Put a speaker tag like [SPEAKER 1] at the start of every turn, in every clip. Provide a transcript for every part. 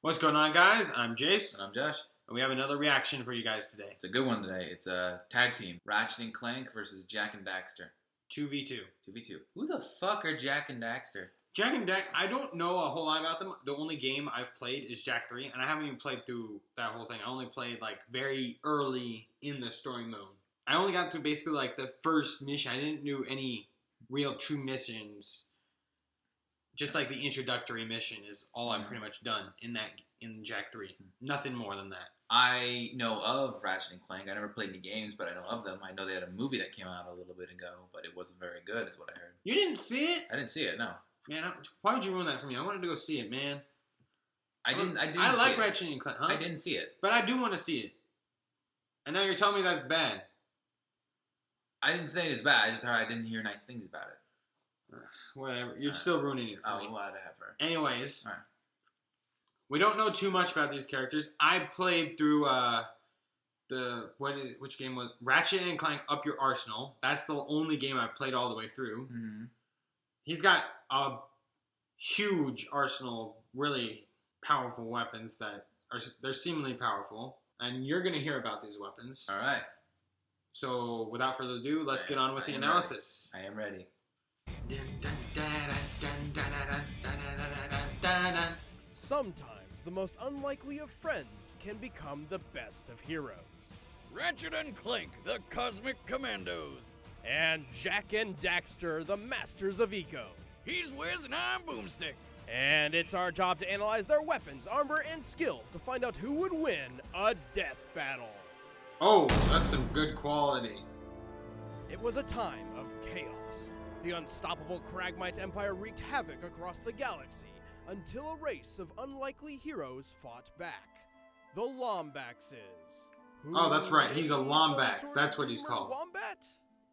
[SPEAKER 1] What's going on, guys? I'm Jace.
[SPEAKER 2] And I'm Josh.
[SPEAKER 1] And we have another reaction for you guys today.
[SPEAKER 2] It's a good one today. It's a tag team. Ratchet and Clank versus Jack and Daxter.
[SPEAKER 1] 2v2.
[SPEAKER 2] 2v2. Who the fuck are Jack and Daxter?
[SPEAKER 1] Jack and Dax, I don't know a whole lot about them. The only game I've played is Jak 3, and I haven't even played through that whole thing. I only played like very early in the story mode. I only got through basically like the first mission. I didn't do any real true missions. Just like the introductory mission is all I've pretty much done in Jak 3. Nothing more than that.
[SPEAKER 2] I know of Ratchet and Clank. I never played any games, but I know of them. I know they had a movie that came out a little bit ago, but it wasn't very good, is what I heard.
[SPEAKER 1] You didn't see it?
[SPEAKER 2] I didn't see it, no.
[SPEAKER 1] Man, why would you ruin that for me? I wanted to go see it, man.
[SPEAKER 2] I didn't
[SPEAKER 1] I like Ratchet and Clank, huh?
[SPEAKER 2] I didn't see it.
[SPEAKER 1] But I do want to see it. And now you're telling me that's bad.
[SPEAKER 2] I didn't say it's bad. I just heard I didn't hear nice things about it.
[SPEAKER 1] Whatever. You're still ruining it for me.
[SPEAKER 2] Whatever.
[SPEAKER 1] Anyways,
[SPEAKER 2] right.
[SPEAKER 1] We don't know too much about these characters. I played through which game was Ratchet and Clank Up Your Arsenal. That's the only game I've played all the way through.
[SPEAKER 2] Mm-hmm.
[SPEAKER 1] He's got a huge arsenal of really powerful weapons they're seemingly powerful, and you're going to hear about these weapons.
[SPEAKER 2] All right.
[SPEAKER 1] So, without further ado, let's get on with the analysis.
[SPEAKER 2] I am ready.
[SPEAKER 3] Sometimes the most unlikely of friends can become the best of heroes.
[SPEAKER 4] Ratchet and Clank, the Cosmic Commandos.
[SPEAKER 3] And Jak and Daxter, the Masters of Eco.
[SPEAKER 4] He's Wiz and I'm Boomstick.
[SPEAKER 3] And it's our job to analyze their weapons, armor, and skills to find out who would win a death battle.
[SPEAKER 1] Oh, that's some good quality.
[SPEAKER 3] It was a time of chaos. The unstoppable Kragmite Empire wreaked havoc across the galaxy until a race of unlikely heroes fought back. The Lombaxes.
[SPEAKER 1] Oh, that's right. He's a Lombax. That's what he's called.
[SPEAKER 3] Wombat?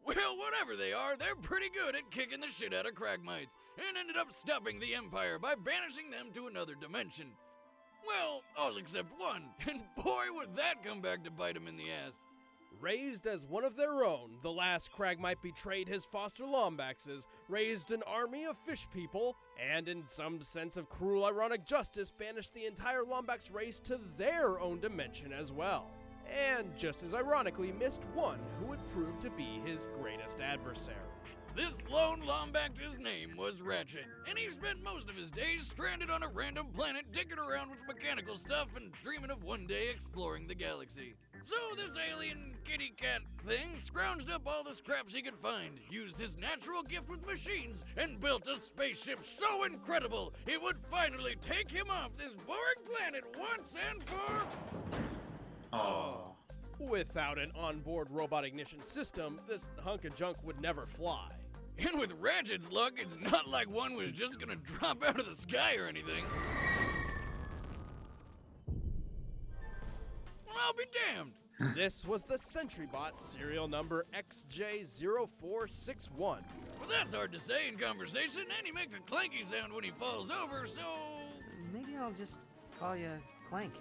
[SPEAKER 4] Well, whatever they are, they're pretty good at kicking the shit out of Kragmites, and ended up stopping the Empire by banishing them to another dimension. Well, all except one, and boy would that come back to bite him in the ass.
[SPEAKER 3] Raised as one of their own, the last Kragmite betrayed his foster Lombaxes, raised an army of fish people, and in some sense of cruel ironic justice, banished the entire Lombax race to their own dimension as well. And just as ironically missed one who would prove to be his greatest adversary.
[SPEAKER 4] This lone Lombax's name was Ratchet, and he spent most of his days stranded on a random planet digging around with mechanical stuff and dreaming of one day exploring the galaxy. So this alien kitty cat thing scrounged up all the scraps he could find, used his natural gift with machines, and built a spaceship so incredible it would finally take him off this boring planet once and for...
[SPEAKER 2] Oh.
[SPEAKER 3] Without an onboard robot ignition system, this hunk of junk would never fly.
[SPEAKER 4] And with Ratchet's luck, it's not like one was just gonna drop out of the sky or anything. Well, I'll be damned.
[SPEAKER 3] This was the SentryBot serial number XJ0461.
[SPEAKER 4] Well, that's hard to say in conversation, and he makes a clanky sound when he falls over, so...
[SPEAKER 5] Maybe I'll just call you Clank.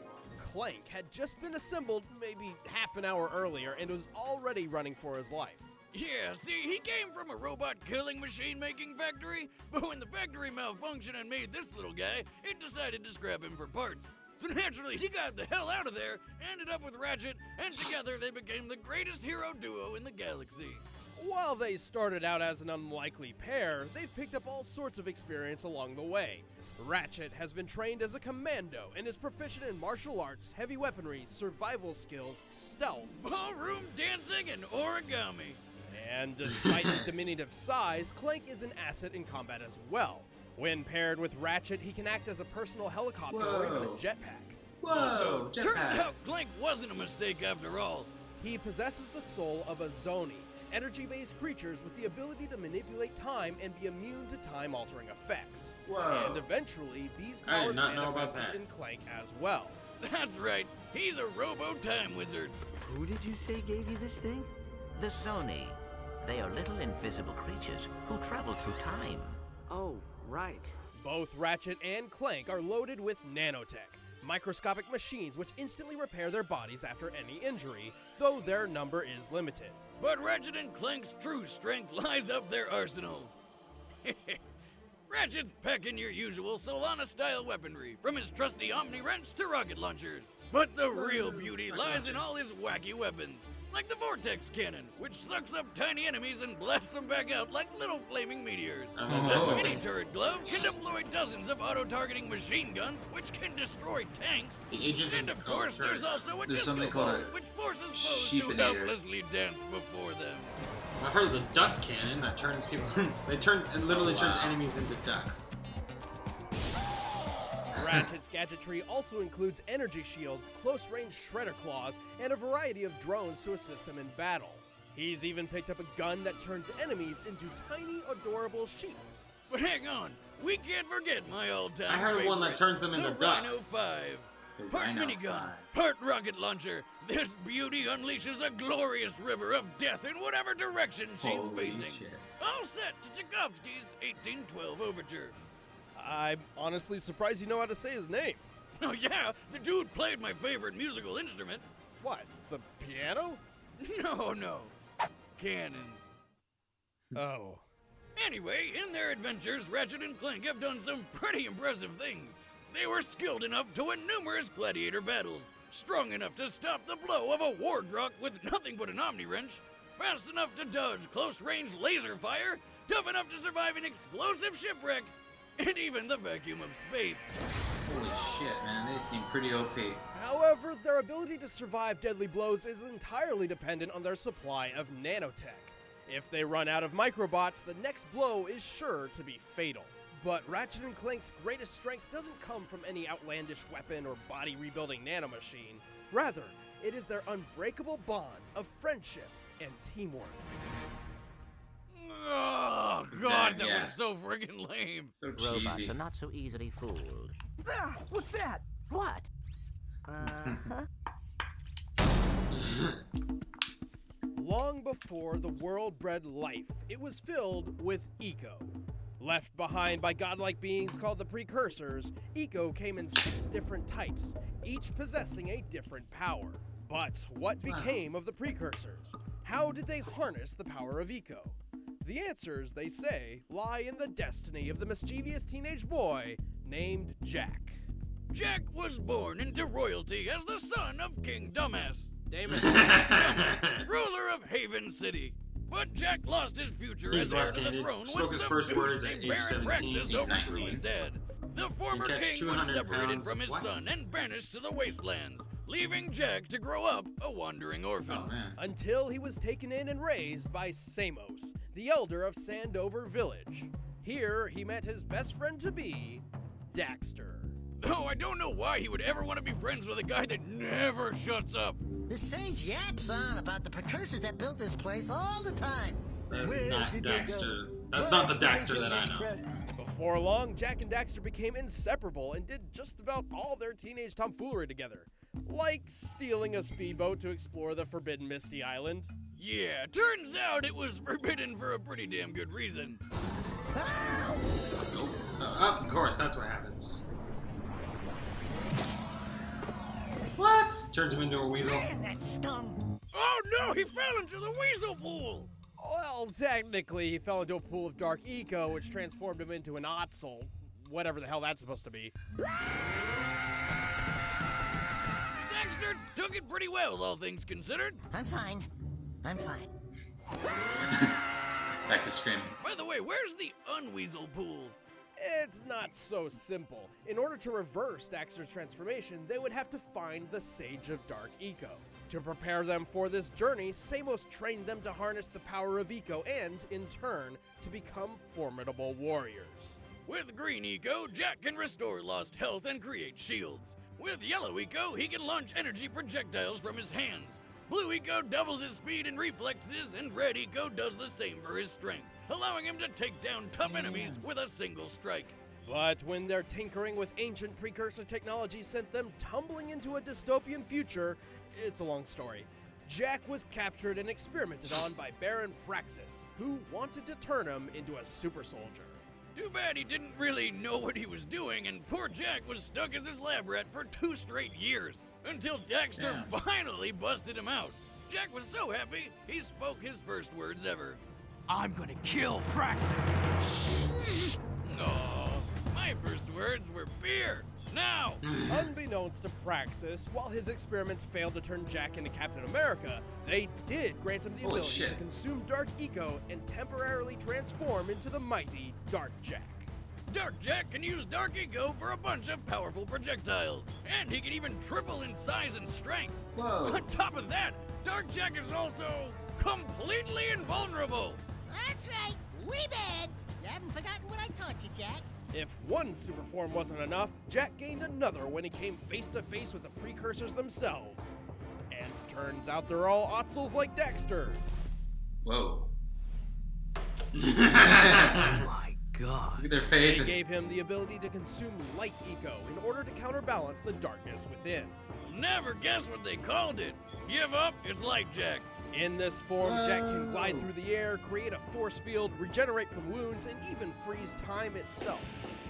[SPEAKER 3] Clank had just been assembled maybe half an hour earlier and was already running for his life.
[SPEAKER 4] Yeah, see, he came from a robot killing machine making factory, but when the factory malfunctioned and made this little guy, it decided to scrap him for parts. So naturally, he got the hell out of there, ended up with Ratchet, and together they became the greatest hero duo in the galaxy.
[SPEAKER 3] While they started out as an unlikely pair, they've picked up all sorts of experience along the way. Ratchet has been trained as a commando and is proficient in martial arts, heavy weaponry, survival skills, stealth,
[SPEAKER 4] ballroom dancing, and origami.
[SPEAKER 3] And despite his diminutive size, Clank is an asset in combat as well. When paired with Ratchet, he can act as a personal helicopter or even a jetpack.
[SPEAKER 2] Whoa,
[SPEAKER 4] so, turns out Clank wasn't a mistake after all.
[SPEAKER 3] He possesses the soul of a Zoni, energy-based creatures with the ability to manipulate time and be immune to time-altering effects.
[SPEAKER 2] Whoa.
[SPEAKER 3] And eventually, these powers manifested in Clank as well.
[SPEAKER 4] That's right, he's a robo-time wizard.
[SPEAKER 5] Who did you say gave you this thing?
[SPEAKER 6] The Zoni. They are little invisible creatures who travel through time.
[SPEAKER 5] Oh, right.
[SPEAKER 3] Both Ratchet and Clank are loaded with nanotech, microscopic machines which instantly repair their bodies after any injury, though their number is limited.
[SPEAKER 4] But Ratchet and Clank's true strength lies up their arsenal. Ratchet's packing your usual Solana-style weaponry, from his trusty Omni Wrench to rocket launchers. But the real beauty lies in all his wacky weapons, like the Vortex Cannon, which sucks up tiny enemies and blasts them back out like little flaming meteors. The Mini Turret Glove can deploy dozens of auto-targeting machine guns, which can destroy tanks. And of course, there's also a disco ball, which forces foes to helplessly dance before them.
[SPEAKER 1] I've heard of the duck cannon that turns people. It literally turns enemies into ducks.
[SPEAKER 3] Ratchet's gadgetry also includes energy shields, close-range shredder claws, and a variety of drones to assist him in battle. He's even picked up a gun that turns enemies into tiny, adorable sheep.
[SPEAKER 4] But hang on, we can't forget my all-time
[SPEAKER 1] I heard
[SPEAKER 4] favorite,
[SPEAKER 1] one that turns them into
[SPEAKER 4] the
[SPEAKER 1] ducks.
[SPEAKER 4] Rhino 5. Part minigun, part rocket launcher, this beauty unleashes a glorious river of death in whatever direction she's facing. All set to Tchaikovsky's 1812 Overture.
[SPEAKER 3] I'm honestly surprised you know how to say his name.
[SPEAKER 4] Oh yeah, the dude played my favorite musical instrument.
[SPEAKER 3] What, the piano?
[SPEAKER 4] No. Cannons.
[SPEAKER 3] Oh.
[SPEAKER 4] Anyway, in their adventures, Ratchet and Clank have done some pretty impressive things. They were skilled enough to win numerous gladiator battles, strong enough to stop the blow of a war grok with nothing but an Omni Wrench, fast enough to dodge close-range laser fire, tough enough to survive an explosive shipwreck, and even the vacuum of space.
[SPEAKER 2] Holy shit, man, they seem pretty OP.
[SPEAKER 3] However, their ability to survive deadly blows is entirely dependent on their supply of nanotech. If they run out of microbots, the next blow is sure to be fatal. But Ratchet and Clank's greatest strength doesn't come from any outlandish weapon or body-rebuilding nanomachine. Rather, it is their unbreakable bond of friendship and teamwork.
[SPEAKER 4] Oh, God, that was so friggin' lame.
[SPEAKER 2] So cheesy.
[SPEAKER 6] Robots are not so easily fooled.
[SPEAKER 5] Ah, what's that?
[SPEAKER 6] What?
[SPEAKER 3] Long before the world bred life, it was filled with eco. Left behind by godlike beings called the Precursors, eco came in 6 different types, each possessing a different power. But what became of the Precursors? How did they harness the power of eco? The answers, they say, lie in the destiny of the mischievous teenage boy named Jack.
[SPEAKER 4] Jack was born into royalty as the son of King Dumbass,
[SPEAKER 3] Damon.
[SPEAKER 4] Dumbass, ruler of Haven City. But Jack lost his future
[SPEAKER 1] He's
[SPEAKER 4] as heir to the
[SPEAKER 1] left-handed.
[SPEAKER 4] throne
[SPEAKER 1] Spoke
[SPEAKER 4] when
[SPEAKER 1] his
[SPEAKER 4] some
[SPEAKER 1] first
[SPEAKER 4] douche
[SPEAKER 1] words at
[SPEAKER 4] named
[SPEAKER 1] age
[SPEAKER 4] Baron
[SPEAKER 1] 17.
[SPEAKER 4] Praxis
[SPEAKER 2] He's
[SPEAKER 4] overthrew
[SPEAKER 2] 19.
[SPEAKER 4] his dad. The former
[SPEAKER 1] catch
[SPEAKER 4] king was
[SPEAKER 1] 200
[SPEAKER 4] separated
[SPEAKER 1] pounds.
[SPEAKER 4] from his
[SPEAKER 1] What?
[SPEAKER 4] son and banished to the wastelands, leaving Jack to grow up a wandering orphan.
[SPEAKER 2] Oh, man.
[SPEAKER 3] Until he was taken in and raised by Samos, the elder of Sandover Village. Here, he met his best friend-to-be, Daxter.
[SPEAKER 4] Though I don't know why he would ever want to be friends with a guy that never shuts up.
[SPEAKER 7] The sage yaps on about the precursors that built this place all the time.
[SPEAKER 1] That's
[SPEAKER 7] Where
[SPEAKER 1] not
[SPEAKER 7] did they
[SPEAKER 1] Daxter.
[SPEAKER 7] go?
[SPEAKER 1] That's
[SPEAKER 7] Where
[SPEAKER 1] not the
[SPEAKER 7] did they
[SPEAKER 1] Daxter
[SPEAKER 7] get
[SPEAKER 1] that I
[SPEAKER 7] this
[SPEAKER 1] know.
[SPEAKER 7] cred?
[SPEAKER 3] Before long, Jack and Daxter became inseparable and did just about all their teenage tomfoolery together. Like stealing a speedboat to explore the forbidden Misty Island.
[SPEAKER 4] Yeah, turns out it was forbidden for a pretty damn good reason.
[SPEAKER 1] Of course, that's what happens. What? Turns him into a weasel.
[SPEAKER 7] Man, that stung.
[SPEAKER 4] Oh no, he fell into the weasel pool!
[SPEAKER 3] Well, technically, he fell into a pool of dark eco, which transformed him into an Otzel. Whatever the hell that's supposed to be.
[SPEAKER 4] Daxter took it pretty well, all things considered.
[SPEAKER 7] I'm fine. I'm fine.
[SPEAKER 2] Back to screaming.
[SPEAKER 4] By the way, where's the unweasel pool?
[SPEAKER 3] It's not so simple. In order to reverse Daxter's transformation, they would have to find the Sage of Dark Eco. To prepare them for this journey, Samos trained them to harness the power of Eco and, in turn, to become formidable warriors.
[SPEAKER 4] With green eco, Jack can restore lost health and create shields. With yellow eco, he can launch energy projectiles from his hands. Blue eco doubles his speed and reflexes, and red eco does the same for his strength, allowing him to take down tough enemies with a single strike.
[SPEAKER 3] But when their tinkering with ancient precursor technology sent them tumbling into a dystopian future, it's a long story. Jack was captured and experimented on by Baron Praxis, who wanted to turn him into a super soldier.
[SPEAKER 4] Too bad he didn't really know what he was doing, and poor Jack was stuck as his lab rat for 2 straight years, until Daxter finally busted him out. Jack was so happy, he spoke his first words ever.
[SPEAKER 5] I'm gonna kill Praxis.
[SPEAKER 4] Aw. My first words were beer. Now!
[SPEAKER 3] Unbeknownst to Praxis, while his experiments failed to turn Jack into Captain America, they did grant him the
[SPEAKER 2] Holy
[SPEAKER 3] ability
[SPEAKER 2] shit.
[SPEAKER 3] to consume Dark Eco and temporarily transform into the mighty Dark Jack.
[SPEAKER 4] Dark Jack can use Dark Eco for a bunch of powerful projectiles, and he can even triple in size and strength.
[SPEAKER 2] Whoa.
[SPEAKER 4] On top of that, Dark Jack is also completely invulnerable.
[SPEAKER 7] That's right. We bad. You haven't forgotten what I taught you, Jack.
[SPEAKER 3] If one super form wasn't enough, Jack gained another when he came face to face with the precursors themselves. And turns out they're all Otzels like Daxter.
[SPEAKER 2] Whoa.
[SPEAKER 5] My God.
[SPEAKER 2] Look at their
[SPEAKER 3] They
[SPEAKER 2] faces.
[SPEAKER 3] gave him the ability to consume light eco in order to counterbalance the darkness within.
[SPEAKER 4] Never guess what they called it. Give up, it's like Jack.
[SPEAKER 3] In this form, Jack can glide
[SPEAKER 2] Whoa.
[SPEAKER 3] through the air, create a force field, regenerate from wounds, and even freeze time itself.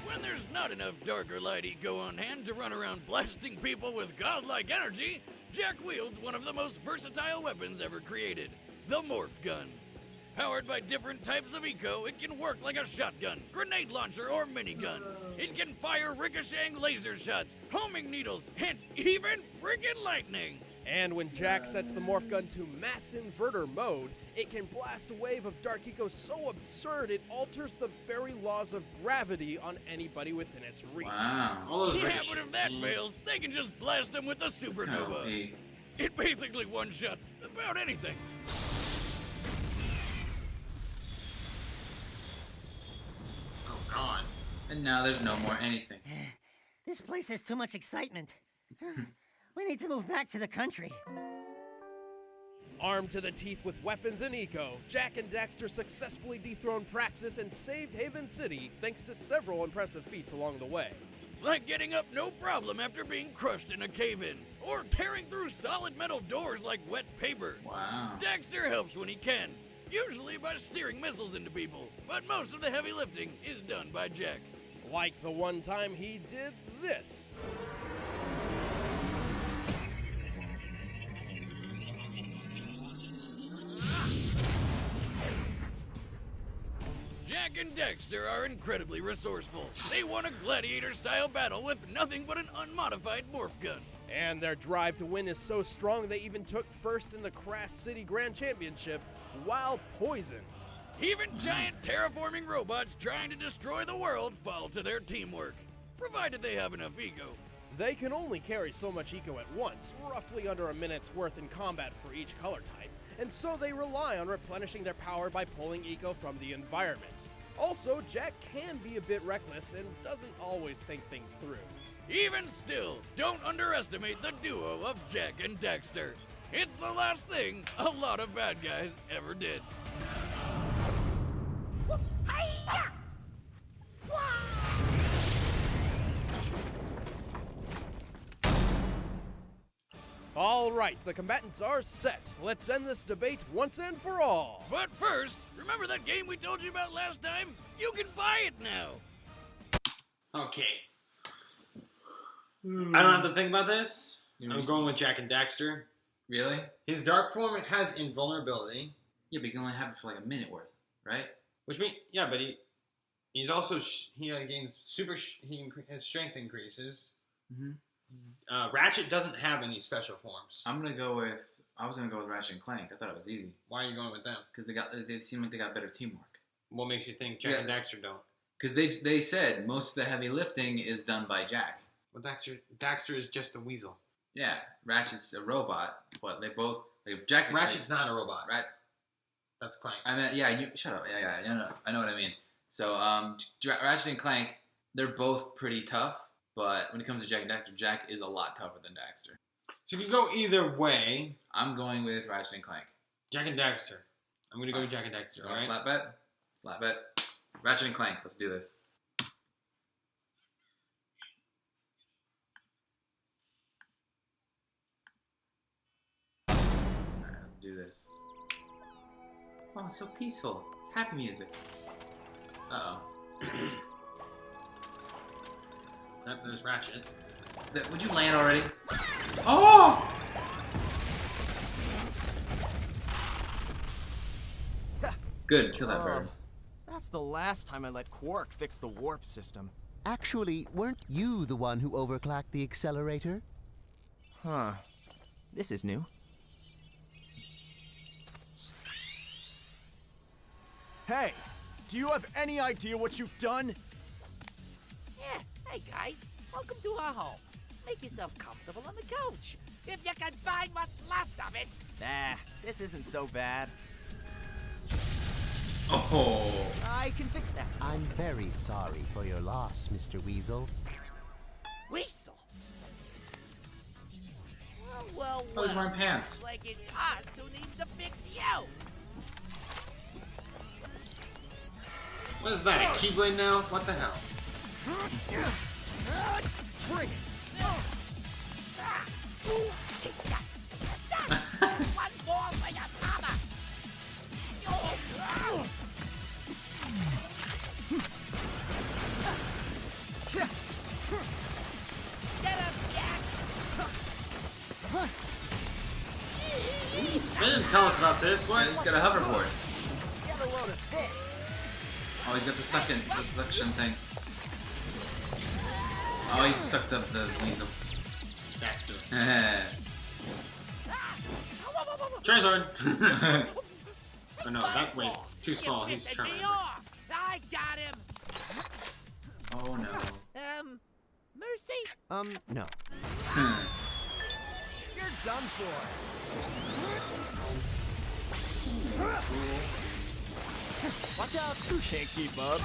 [SPEAKER 4] When there's not enough Dark or Light Eco on hand to run around blasting people with godlike energy, Jack wields one of the most versatile weapons ever created, the Morph Gun. Powered by different types of eco, it can work like a shotgun, grenade launcher, or minigun. It can fire ricocheting laser shots, homing needles, and even friggin' lightning.
[SPEAKER 3] And when Jack sets the morph gun to mass inverter mode, it can blast a wave of dark eco so absurd it alters the very laws of gravity on anybody within its reach.
[SPEAKER 2] Wow.
[SPEAKER 1] All those
[SPEAKER 4] Yeah,
[SPEAKER 1] ricochet-
[SPEAKER 4] but if that fails, they can just blast them with a
[SPEAKER 2] That's kinda
[SPEAKER 4] supernova.
[SPEAKER 2] OP.
[SPEAKER 4] It basically one-shots about anything.
[SPEAKER 1] Oh God.
[SPEAKER 2] And now there's no more anything.
[SPEAKER 7] This place has too much excitement. We need to move back to the country.
[SPEAKER 3] Armed to the teeth with weapons and eco, Jack and Daxter successfully dethroned Praxis and saved Haven City thanks to several impressive feats along the way.
[SPEAKER 4] Like getting up no problem after being crushed in a cave-in, or tearing through solid metal doors like wet paper.
[SPEAKER 2] Wow.
[SPEAKER 4] Daxter helps when he can, usually by steering missiles into people, but most of the heavy lifting is done by Jack.
[SPEAKER 3] Like the one time he did this.
[SPEAKER 4] Jack and Daxter are incredibly resourceful. They won a gladiator-style battle with nothing but an unmodified morph gun.
[SPEAKER 3] And their drive to win is so strong they even took first in the Crass City Grand Championship while poisoned.
[SPEAKER 4] Even giant terraforming robots trying to destroy the world fall to their teamwork, provided they have enough ego.
[SPEAKER 3] They can only carry so much eco at once, roughly under a minute's worth in combat for each color type, and so they rely on replenishing their power by pulling eco from the environment. Also, Jack can be a bit reckless and doesn't always think things through.
[SPEAKER 4] Even still, don't underestimate the duo of Jack and Daxter. It's the last thing a lot of bad guys ever did.
[SPEAKER 7] Hi-ya!
[SPEAKER 3] All right, the combatants are set. Let's end this debate once and for all.
[SPEAKER 4] But first, remember that game we told you about last time? You can buy it now.
[SPEAKER 1] Okay. I don't have to think about this. I'm going with Jack and Daxter.
[SPEAKER 2] Really?
[SPEAKER 1] His dark form has invulnerability,
[SPEAKER 2] Yeah, but you can only have it for like a minute worth, right?
[SPEAKER 1] which means but he's also he gains his strength increases.
[SPEAKER 2] Mm-hmm.
[SPEAKER 1] Ratchet doesn't have any special forms.
[SPEAKER 2] I was gonna go with Ratchet and Clank. I thought it was easy
[SPEAKER 1] Why are you going with them?
[SPEAKER 2] because they seem like they got better teamwork.
[SPEAKER 1] What makes you think Jack and Daxter don't?
[SPEAKER 2] Because they said most of the heavy lifting is done by Jack.
[SPEAKER 1] Well, Daxter is just a weasel.
[SPEAKER 2] Yeah, Ratchet's a robot, but they both Jack. and
[SPEAKER 1] Ratchet's not a robot. That's Clank.
[SPEAKER 2] I mean, yeah, you shut up. Yeah, I know what I mean. So, Ratchet and Clank, they're both pretty tough, but when it comes to Jack and Daxter, Jack is a lot tougher than Daxter.
[SPEAKER 1] So you can go either way.
[SPEAKER 2] I'm going with Ratchet and Clank.
[SPEAKER 1] Jack and Daxter. I'm going to go with Jack and Daxter, alright?
[SPEAKER 2] Slap bet? Slap bet. Ratchet and Clank, let's do this. Alright, let's do this. Oh, it's so peaceful. It's happy music. Uh-oh.
[SPEAKER 1] There's Ratchet.
[SPEAKER 2] Would you land already? Oh! Good, kill that bird.
[SPEAKER 8] That's the last time I let Quark fix the warp system. Actually, weren't you the one who overclocked the accelerator?
[SPEAKER 9] Huh. This is new.
[SPEAKER 10] Hey, do you have any idea what you've done?
[SPEAKER 11] Yeah, hey guys, welcome to our home. Make yourself comfortable on the couch. If you can find what's left of it.
[SPEAKER 9] Nah, this isn't so bad.
[SPEAKER 2] Oh.
[SPEAKER 9] I can fix that.
[SPEAKER 8] I'm very sorry for your loss, Mr. Weasel.
[SPEAKER 11] Weasel? Well,
[SPEAKER 2] Oh, he's wearing pants.
[SPEAKER 11] like it's us who needs to fix you.
[SPEAKER 1] What is that? A Keyblade now? What the hell?
[SPEAKER 10] Bring it!
[SPEAKER 11] Take that. One more for your mama. Get him, Jack.
[SPEAKER 1] They didn't tell us about this. What?
[SPEAKER 2] He's got a hoverboard.
[SPEAKER 9] Get a load of this.
[SPEAKER 2] Oh, he's got the suction thing. Oh, he sucked up the weasel.
[SPEAKER 1] Daxter.
[SPEAKER 2] Oh
[SPEAKER 1] Charizard! Oh no, that way. Too small. He's
[SPEAKER 11] Pissing
[SPEAKER 1] trying.
[SPEAKER 11] me off. I got him.
[SPEAKER 2] Oh no.
[SPEAKER 11] Mercy?
[SPEAKER 9] No.
[SPEAKER 10] You're done for.
[SPEAKER 9] Watch out.
[SPEAKER 10] You can't keep up.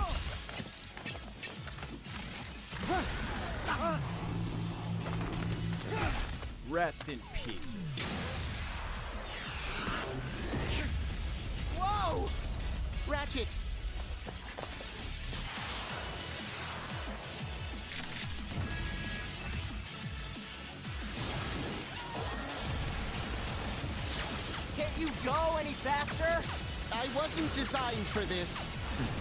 [SPEAKER 10] Rest in pieces.
[SPEAKER 9] Whoa! Ratchet! Can't you go any faster?
[SPEAKER 8] I wasn't designed for this.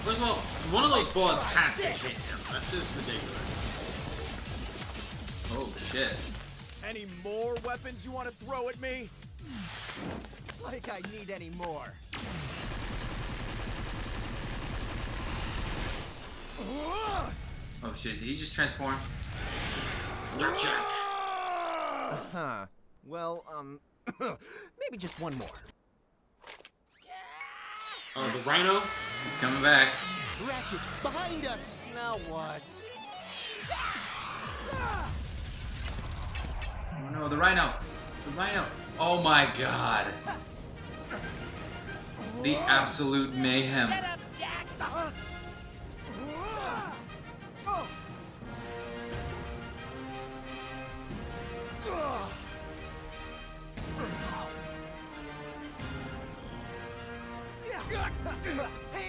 [SPEAKER 1] First of all, one of those bullets has to hit him. That's just ridiculous.
[SPEAKER 2] Oh shit.
[SPEAKER 10] Any more weapons you want to throw at me?
[SPEAKER 9] Like I need any more.
[SPEAKER 2] Oh shit, did he just transform?
[SPEAKER 1] Gotcha.
[SPEAKER 9] Huh. Well, maybe just one more.
[SPEAKER 1] Oh, the Rhino?
[SPEAKER 2] He's coming back.
[SPEAKER 8] Ratchet, behind us!
[SPEAKER 9] Now what?
[SPEAKER 2] Oh no, the Rhino! The Rhino! Oh my god! The absolute mayhem.
[SPEAKER 11] Get him, Jack.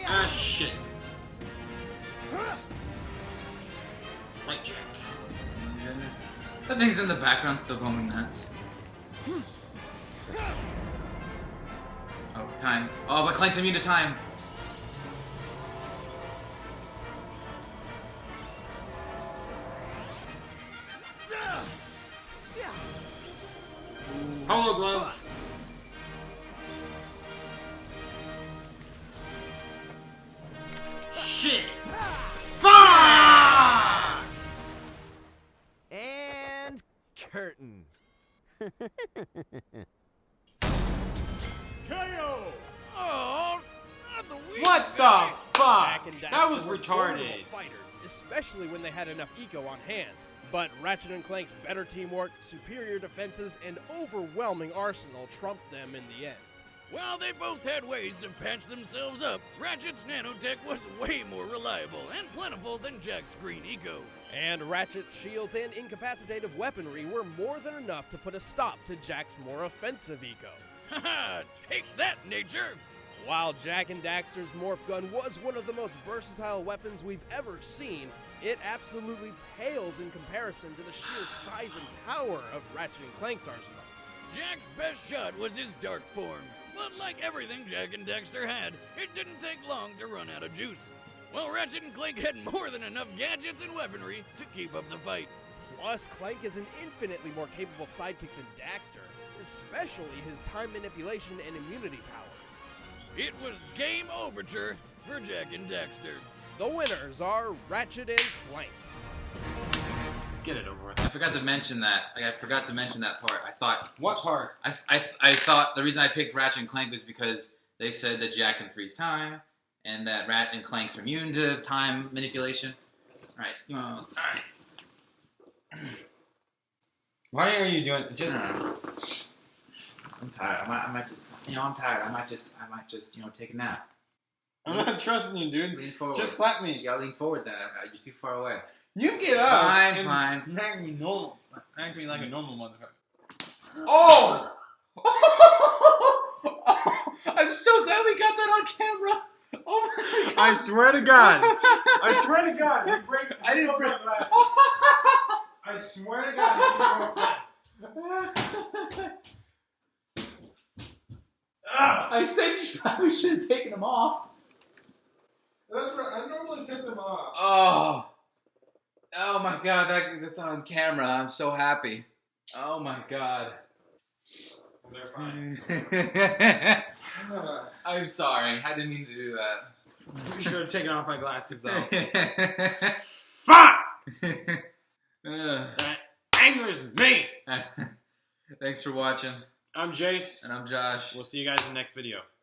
[SPEAKER 1] Ah, shit. Light Jack.
[SPEAKER 2] Oh my goodness. That thing's in the background still going nuts. Oh, time. Oh, but Clank's immune to time.
[SPEAKER 1] Hollow Glove. Shit. Fuck!
[SPEAKER 9] And curtain.
[SPEAKER 10] KO!
[SPEAKER 4] Oh, not the weed
[SPEAKER 1] What the
[SPEAKER 4] guy.
[SPEAKER 1] fuck?
[SPEAKER 3] Jack and
[SPEAKER 1] That
[SPEAKER 3] Daxter
[SPEAKER 1] was
[SPEAKER 3] were
[SPEAKER 1] retarded.
[SPEAKER 3] formidable fighters, especially when they had enough eco on hand. But Ratchet and Clank's better teamwork, superior defenses, and overwhelming arsenal trumped them in the end.
[SPEAKER 4] While they both had ways to patch themselves up, Ratchet's nanotech was way more reliable and plentiful than Jack's green eco.
[SPEAKER 3] And Ratchet's shields and incapacitative weaponry were more than enough to put a stop to Jack's more offensive eco.
[SPEAKER 4] Haha, take that, nature!
[SPEAKER 3] While Jack and Daxter's morph gun was one of the most versatile weapons we've ever seen, it absolutely pales in comparison to the sheer size and power of Ratchet and Clank's arsenal.
[SPEAKER 4] Jack's best shot was his dark form, but like everything Jack and Daxter had, it didn't take long to run out of juice. While Ratchet and Clank had more than enough gadgets and weaponry to keep up the fight.
[SPEAKER 3] Plus, Clank is an infinitely more capable sidekick than Daxter, especially his time manipulation and immunity powers.
[SPEAKER 4] It was game overture for Jack and Daxter.
[SPEAKER 3] The winners are Ratchet and Clank.
[SPEAKER 1] Get it over with.
[SPEAKER 2] I forgot to mention that. Like, I forgot to mention that part. I thought.
[SPEAKER 1] What part?
[SPEAKER 2] I thought the reason I picked Ratchet and Clank was because they said that Jack can freeze time, and that Ratchet and Clank's immune to time manipulation. All right. All right.
[SPEAKER 1] Why are you doing just?
[SPEAKER 2] I'm tired. I might just. I'm tired. I might just. Take a nap.
[SPEAKER 1] I'm not trusting you, dude.
[SPEAKER 2] Lean forward.
[SPEAKER 1] Just slap me.
[SPEAKER 2] You gotta lean forward then. You're too far away.
[SPEAKER 1] You get up
[SPEAKER 2] Fine.
[SPEAKER 1] smack me normal. Smack me like a normal motherfucker.
[SPEAKER 2] Oh! I'm so glad we got that on camera. Oh my God.
[SPEAKER 1] I swear to God. I swear to God. You break.
[SPEAKER 2] I didn't break.
[SPEAKER 1] My glasses. I swear to God. You broke that.
[SPEAKER 2] I said you probably should have taken them off.
[SPEAKER 1] That's right. I normally take them off.
[SPEAKER 2] Oh my God, that's on camera. I'm so happy. Oh my God.
[SPEAKER 1] They're fine.
[SPEAKER 2] I'm sorry. I didn't mean to do that.
[SPEAKER 1] You should have taken off my glasses though. Fuck! That angers me.
[SPEAKER 2] Thanks for watching.
[SPEAKER 1] I'm Jace.
[SPEAKER 2] And I'm Josh.
[SPEAKER 1] We'll see you guys in the next video.